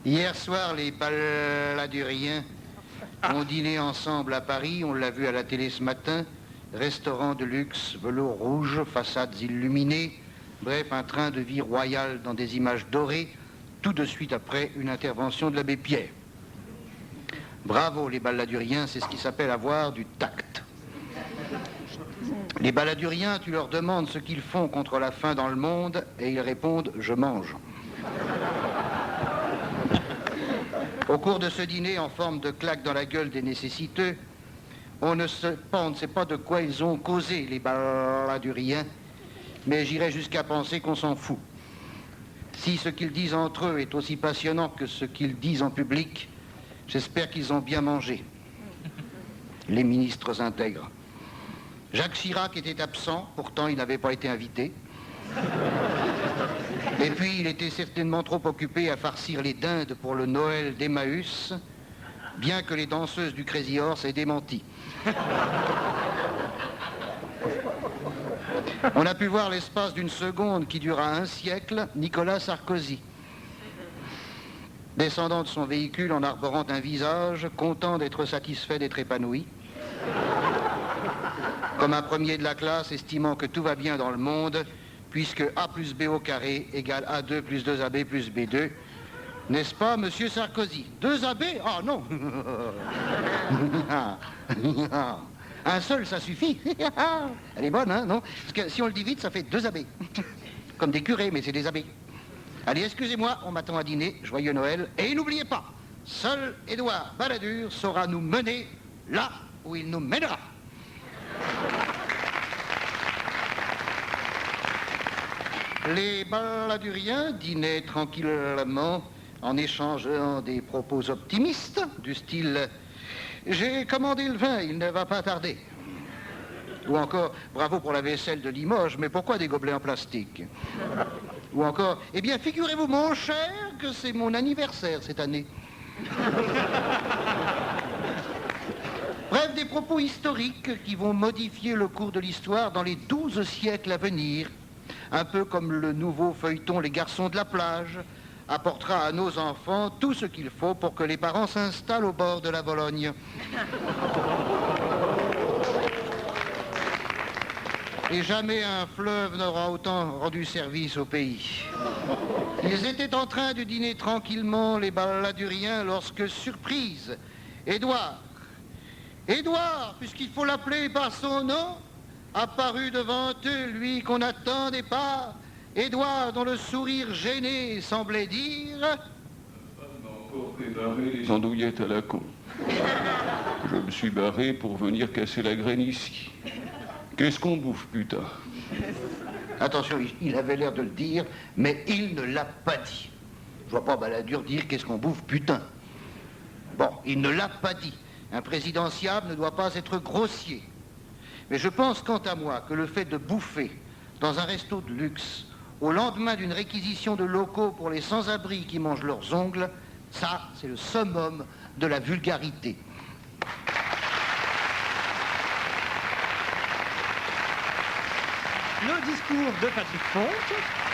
Hier soir, les Baladuriens ont dîné ensemble à Paris, on l'a vu à la télé ce matin. Restaurant de luxe, velours rouge, façades illuminées, bref, un train de vie royal dans des images dorées, tout de suite après une intervention de l'abbé Pierre. Bravo les Baladuriens, c'est ce qui s'appelle avoir du tact. Les Baladuriens, tu leur demandes ce qu'ils font contre la faim dans le monde et ils répondent « je mange ». Au cours de ce dîner en forme de claque dans la gueule des nécessiteux, on ne sait pas de quoi ils ont causé, les Baladuriens, mais j'irais jusqu'à penser qu'on s'en fout. Si ce qu'ils disent entre eux est aussi passionnant que ce qu'ils disent en public, j'espère qu'ils ont bien mangé. Les ministres intègres. Jacques Chirac était absent, pourtant il n'avait pas été invité. Et puis il était certainement trop occupé à farcir les dindes pour le Noël d'Emmaüs, bien que les danseuses du Crazy Horse aient démenti. On a pu voir l'espace d'une seconde qui dura un siècle, Nicolas Sarkozy. Descendant de son véhicule en arborant un visage, content d'être satisfait d'être épanoui. Comme un premier de la classe, estimant que tout va bien dans le monde, puisque A plus B au carré égale A2 plus 2AB plus B2. N'est-ce pas, monsieur Sarkozy? 2AB? Ah non. Un seul, ça suffit. Elle est bonne, hein, non? Parce que si on le divise, ça fait 2AB. Comme des curés, mais c'est des abbés. Allez, excusez-moi, on m'attend à dîner. Joyeux Noël. Et n'oubliez pas, seul Édouard Balladur saura nous mener là où il nous mènera. Les Balladuriens dînaient tranquillement en échangeant des propos optimistes du style « J'ai commandé le vin, il ne va pas tarder ». Ou encore « Bravo pour la vaisselle de Limoges, mais pourquoi des gobelets en plastique ?» Ou encore « Eh bien, figurez-vous, mon cher, que c'est mon anniversaire cette année. » Bref, des propos historiques qui vont modifier le cours de l'histoire dans les 12 siècles à venir. Un peu comme le nouveau feuilleton Les Garçons de la plage apportera à nos enfants tout ce qu'il faut pour que les parents s'installent au bord de la Vologne. Et jamais un fleuve n'aura autant rendu service au pays. Ils étaient en train de dîner tranquillement, les Balladuriens, lorsque, surprise, Édouard, puisqu'il faut l'appeler par son nom, apparut devant eux, lui qu'on n'attendait pas, Édouard dont le sourire gêné semblait dire « Ma femme m'a encore préparé les andouillettes à la con. Je me suis barré pour venir casser la graine ici. Qu'est-ce qu'on bouffe, putain ?» Attention, il avait l'air de le dire, mais il ne l'a pas dit. Je vois pas Balladur dire « qu'est-ce qu'on bouffe, putain ?» Bon, il ne l'a pas dit. Un présidentiable ne doit pas être grossier. Mais je pense, quant à moi, que le fait de bouffer dans un resto de luxe, au lendemain d'une réquisition de locaux pour les sans-abri qui mangent leurs ongles, ça, c'est le summum de la vulgarité. Le discours de Patrick Fonck.